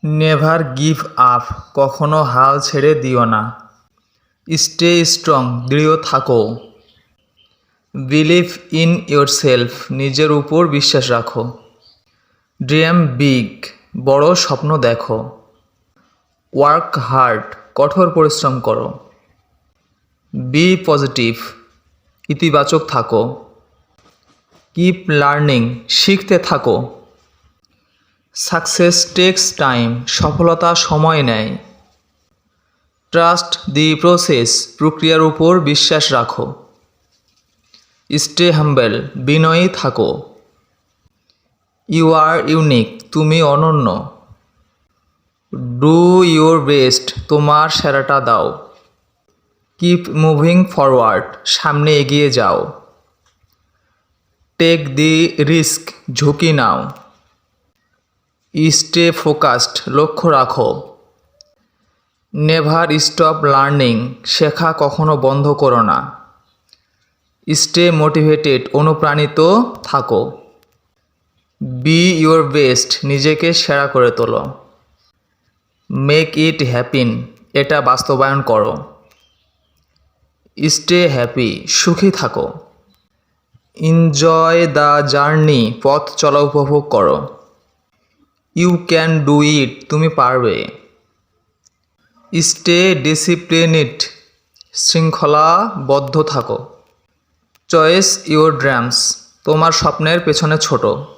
Never give up, কখনো হাল ছেড়ে দিও না। স্টে স্ট্রং, দৃঢ় থাকো। বিলিভ ইন ইয়োরসেলফ, নিজের উপর বিশ্বাস রাখো। ড্রিম বিগ, বড় স্বপ্ন দেখো। ওয়ার্ক হার্ড, কঠোর পরিশ্রম করো। বি পজিটিভ, ইতিবাচক থাকো। কিপ লার্নিং, শিখতে থাকো। সাকসেস টেকস টাইম, সফলতা সময় নেয়। ট্রাস্ট দি প্রসেস, প্রক্রিয়ার উপর বিশ্বাস রাখো। স্টে হাম্বেল, বিনয়ী থাকো। ইউ আর ইউনিক, তুমি অনন্য। ডু ইউর বেস্ট, তোমার সেরাটা দাও। কিপ মুভিং ফরওয়ার্ড, সামনে এগিয়ে যাও। টেক দি রিস্ক, ঝুঁকি নাও। স্টে ফোকাসড, লক্ষ্য রাখো। নেভার স্টপ লার্নিং, শেখা কখনো বন্ধ করো না। স্টে মোটিভেটেড, অনুপ্রাণিত থাকো। বি ইউর বেস্ট, নিজেকে সেরা করে তোলো। মেক ইট হ্যাপিন, এটা বাস্তবায়ন করো। স্টে হ্যাপি, সুখী থাকো। এনজয় দ্য জার্নি, পথ চলা উপভোগ করো। ইউ ক্যান ডু ইট, তুমি পারবে। স্টে ডিসিপ্লিনড, শৃঙ্খলাবদ্ধ থাকো। চয়েস ইউর ড্রিমস, তোমার স্বপ্নের পেছনে ছোটো।